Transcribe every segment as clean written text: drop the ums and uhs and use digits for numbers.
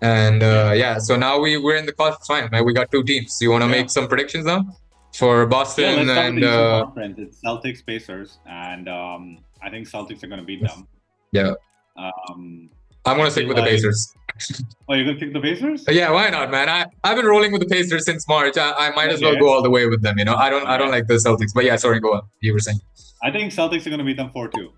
And so now we're in the quarterfinals, man. We got two teams. You want to make some predictions now for Boston let's start and with the Eastern Conference. It's Celtics Pacers, and I think Celtics are going to beat them. Yeah. I'm going to stick with the Pacers. Oh, you're going to pick the Pacers? Yeah, why not, man? I've been rolling with the Pacers since March. I might as well go all the way with them, you know. I don't like the Celtics. But yeah, sorry, go on. You were saying. I think Celtics are going to beat them 4-2.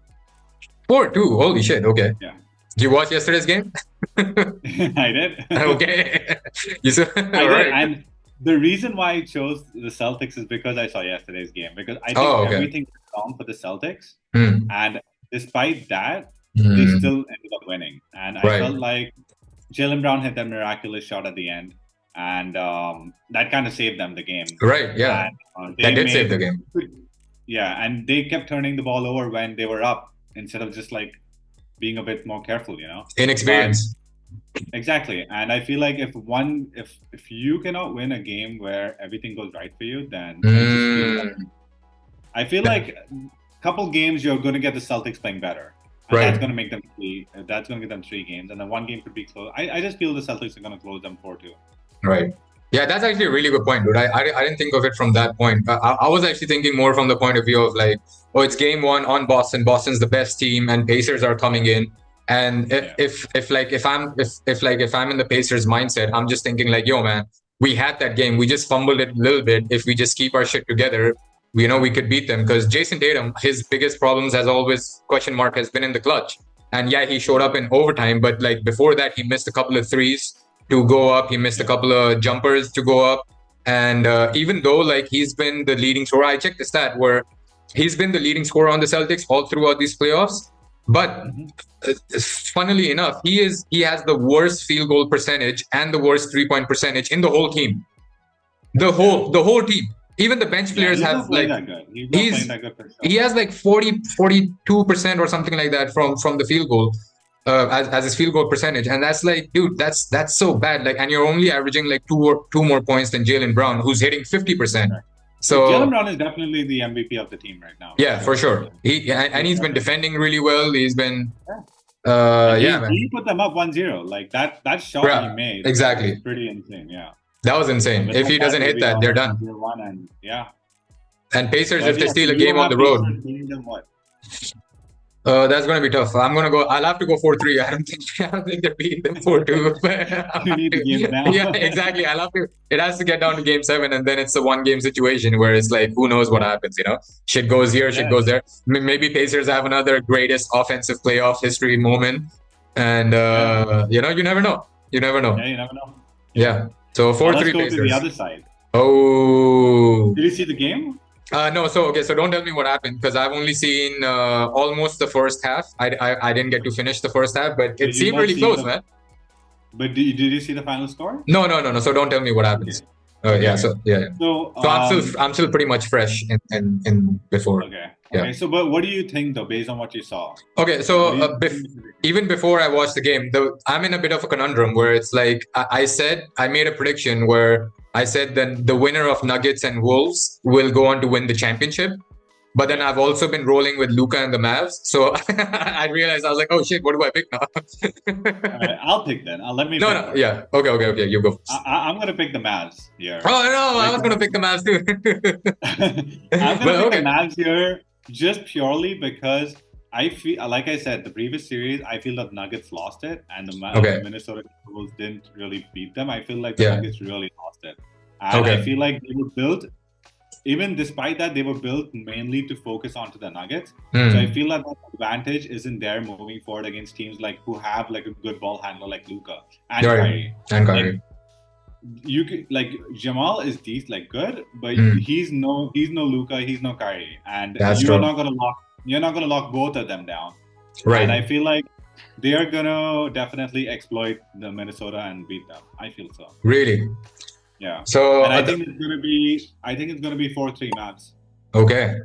4-2? Holy shit, okay. Yeah. Did you watch yesterday's game? I did. Okay. I did. And the reason why I chose the Celtics is because I saw yesterday's game. Because I think everything went down for the Celtics. And despite that, they still ended up winning. And I felt like Jaylen Brown hit that miraculous shot at the end. And that kind of saved them the game. Right, yeah. And, that did save the game. Yeah, and they kept turning the ball over when they were up instead of just like being a bit more careful, you know. Inexperience. Exactly. And I feel like if you cannot win a game where everything goes right for you, then I feel like a couple games you're going to get the Celtics playing better. And that's going to make them that's going to get them 3 games. And then one game could be close. I just feel the Celtics are going to close them 4-2. Right. Yeah, that's actually a really good point, dude. I didn't think of it from that point. I was actually thinking more from the point of view of like, oh, it's game 1 on Boston. Boston's the best team, and Pacers are coming in. And if I'm in the Pacers mindset, I'm just thinking like, yo, man, we had that game. We just fumbled it a little bit. If we just keep our shit together, you know, we could beat them. Because Jason Tatum, his biggest problems has been in the clutch. And yeah, he showed up in overtime, but like before that, he missed a couple of threes to go up. He missed a couple of jumpers to go up. And even though like he's been the leading scorer, I checked the stat where he's been the leading scorer on the Celtics all throughout these playoffs. But funnily enough, he has the worst field goal percentage and the worst 3-point percentage in the whole team. The whole team. Even the bench players have like he has like 42% or something like that from the field goal. As his field goal percentage, and that's like, dude, that's so bad. Like, and you're only averaging like two more points than Jaylen Brown, who's hitting 50%. So Jaylen Brown is definitely the MVP of the team right now. Yeah, for sure. He's been defending really well. He's been he put them up 1-0. Like that shot he made. Exactly. Pretty insane. Yeah. That was insane. If he doesn't hit that, they're done. And Pacers, if they steal a game on the road. That's going to be tough. I'll have to go 4-3. I don't think they're beating them 4-2. You need the game now. Yeah, exactly. It has to get down to game 7, and then it's a 1-game situation where it's like, who knows what happens, you know? Shit goes here, shit goes there. Maybe Pacers have another greatest offensive playoff history moment. And, you know, you never know. Yeah, you never know. Yeah. So 4-3 Pacers. Let's go to the other side. Oh. Did you see the game? No, so don't tell me what happened, because I've only seen almost the first half. I didn't get to finish the first half, but it seemed really close, man. But did you see the final score? No. So don't tell me what happens. Okay. So I'm still pretty much fresh in before. Okay. So, but what do you think though, based on what you saw? Okay, so even before I watched the game, I'm in a bit of a conundrum where it's like I made a prediction where I said then the winner of Nuggets and Wolves will go on to win the championship. But then I've also been rolling with Luka and the Mavs. So I realized, I was like, oh shit, what do I pick now? All right, I'll pick then. Let me pick. No. Yeah. Okay. You go first. I'm going to pick the Mavs here. Oh, no. I was going to pick the Mavs too. I'm going to pick the Mavs here just purely because I feel, like I said, the previous series, I feel that Nuggets lost it and the Minnesota Timberwolves didn't really beat them. I feel like the Nuggets really lost it. And I feel like they were built, even despite that, they were built mainly to focus onto the Nuggets. So I feel like that advantage isn't there moving forward against teams like who have like a good ball handler like Luka and Kyrie. Like, you could, like, Jamal is good, but he's no Luka, he's no Kyrie, and you're not gonna lock both of them down. Right. And I feel like they are gonna definitely exploit the Minnesota and beat them. I feel so. Really? Yeah. So and I think it's gonna be 4-3 Mavs. Okay.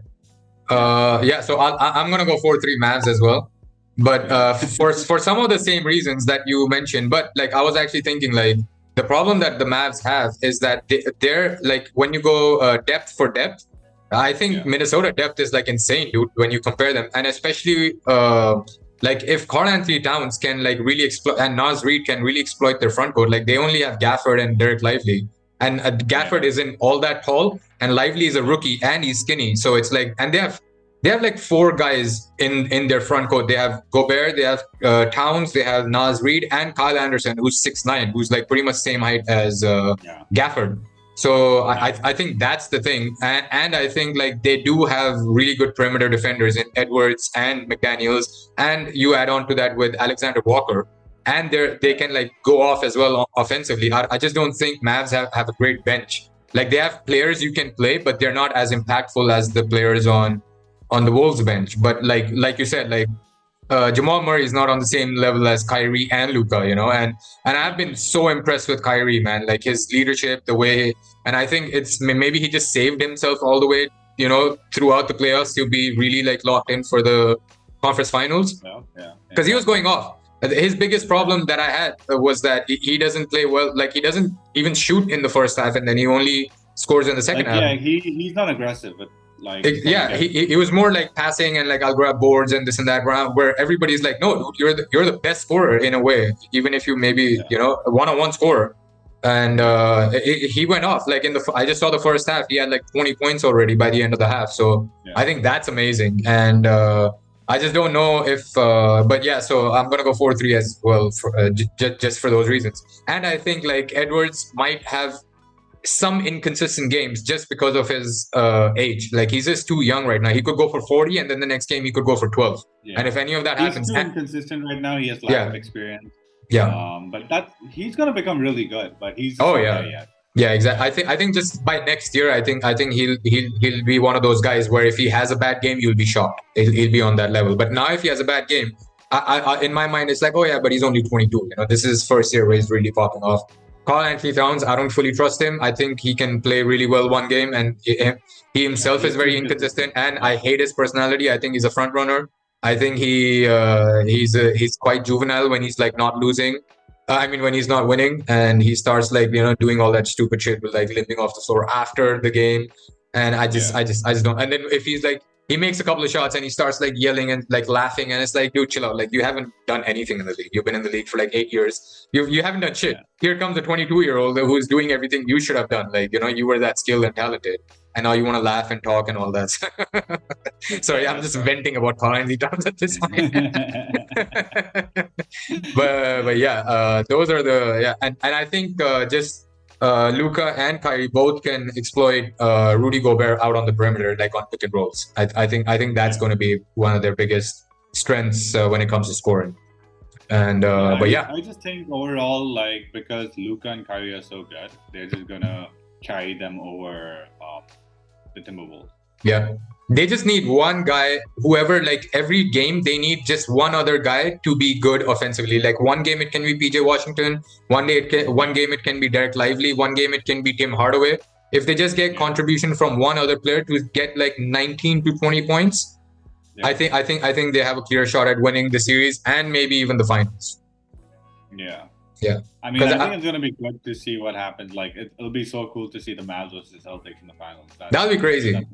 So I'm gonna go 4-3 Mavs as well. But for some of the same reasons that you mentioned, but like I was actually thinking like the problem that the Mavs have is that they're like when you go depth for depth, I think Minnesota depth is like insane, dude, when you compare them, and especially like if Karl Anthony Towns can like really exploit and Naz Reid can really exploit their front court, like they only have Gafford and Derek Lively, and Gafford isn't all that tall, and Lively is a rookie and he's skinny, so it's like, and they have like 4 guys in their front court. They have Gobert, they have Towns, they have Naz Reid, and Kyle Anderson, who's 6'9", who's like pretty much same height as Gafford. So I think that's the thing, and I think like they do have really good perimeter defenders in Edwards and McDaniels, and you add on to that with Alexander Walker, and they can like go off as well offensively. I just don't think Mavs have a great bench. Like they have players you can play, but they're not as impactful as the players on the Wolves bench. But like you said, like Jamal Murray is not on the same level as Kyrie and Luka, you know, and I've been so impressed with Kyrie, man, like his leadership, the way, and I think it's maybe he just saved himself all the way, you know, throughout the playoffs to be really like locked in for the conference finals, because he was going off. His biggest problem that I had was that he doesn't play well, like he doesn't even shoot in the first half, and then he only scores in the second half. Yeah, he's not aggressive, but like he was more like passing and like I'll grab boards and this and that, where everybody's like, no, dude, you're the best scorer in a way, even if you maybe you know a one-on-one scorer. And he went off like I just saw the first half, he had like 20 points already by the end of the half, so I think that's amazing. And I just don't know if but yeah, so I'm gonna go 4-3 as well for just for those reasons. And I think like Edwards might have some inconsistent games just because of his age. Like he's just too young right now. He could go for 40 and then the next game he could go for 12. And if any of that happens, he's too inconsistent right now. He has lack of experience. But he's gonna become really good. But he's yeah, exactly. I think just by next year, I think he'll be one of those guys where if he has a bad game, you'll be shocked. He'll be on that level. But now if he has a bad game, I in my mind it's like, oh yeah, but he's only 22. You know, this is his first year where he's really popping off. Karl Anthony Towns, I don't fully trust him. I think he can play really well one game, and he himself is very inconsistent. And I hate his personality. I think he's a front runner. I think he's quite juvenile when he's like not losing. I mean, when he's not winning, and he starts like doing all that stupid shit with like limping off the floor after the game. And I just don't. And then if he's like, he makes a couple of shots and he starts like yelling and like laughing, and it's like, dude, chill out. Like you haven't done anything in the league. You've been in the league for like 8 years. You haven't done shit. Here comes a 22-year-old who's doing everything you should have done. Like, you were that skilled and talented, and now you want to laugh and talk and all that. Sorry, I'm just venting about Karl Anthony Towns at this point. but yeah, those are the and I think just Luka and Kyrie both can exploit Rudy Gobert out on the perimeter, like on pick and rolls. I think that's going to be one of their biggest strengths when it comes to scoring. And but yeah, I just think overall, like, because Luka and Kyrie are so good, they're just gonna carry them over the Timberwolves. Yeah. They just need one guy, whoever, like every game, they need just one other guy to be good offensively. Like one game it can be PJ Washington, one game it can be Derek Lively, one game it can be Tim Hardaway. If they just get contribution from one other player to get like 19 to 20 points, I think they have a clear shot at winning the series and maybe even the finals. Yeah. I mean, I think it's gonna be good to see what happens. Like it'll be so cool to see the Mavs versus the Celtics in the finals. That'll be crazy.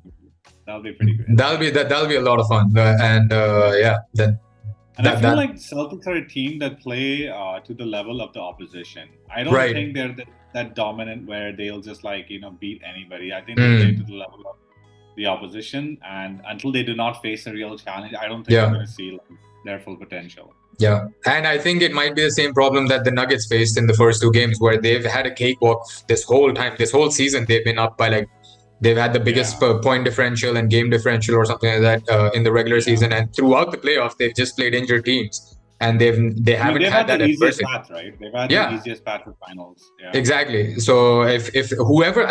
That'll be pretty good. That'll be a lot of fun. And I feel like Celtics are a team that play to the level of the opposition. I don't think they're that dominant where they'll just like beat anybody. I think they play to the level of the opposition, and until they do not face a real challenge, I don't think we're going to see like, their full potential. Yeah, and I think it might be the same problem that the Nuggets faced in the first 2 games, where they've had a cakewalk this whole time. This whole season, they've been up by like, they've had the biggest point differential and game differential or something like that in the regular season, and throughout the playoffs, they've just played injured teams. And they haven't had that adversity. Path, right? They've had the easiest path to finals. Yeah. Exactly. So if whoever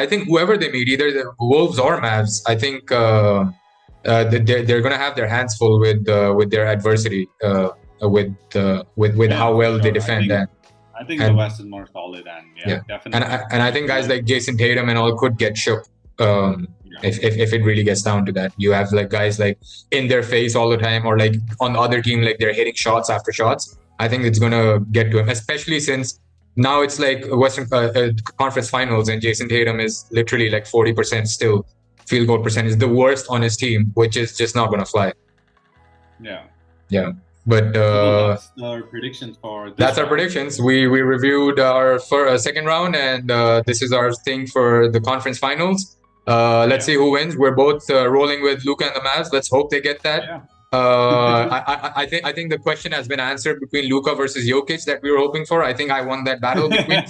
they meet, either the Wolves or Mavs, I think they're gonna have their hands full with their adversity, with how well they defend. I think the West is more solid, and definitely. And I think guys like Jason Tatum and all could get shook. If it really gets down to that, you have like guys like in their face all the time, or like on the other team, like they're hitting shots after shots. I think it's gonna get to him, especially since now it's like Western Conference Finals, and Jason Tatum is literally like 40% still field goal percentage, the worst on his team, which is just not gonna fly. Yeah. But so that's our predictions for this that's round. Our predictions. We reviewed our second round, and this is our thing for the conference finals. Let's see who wins. We're both rolling with Luka and the Mavs. Let's hope they get that. Yeah. I think the question has been answered between Luka versus Jokic that we were hoping for. I think I won that battle between.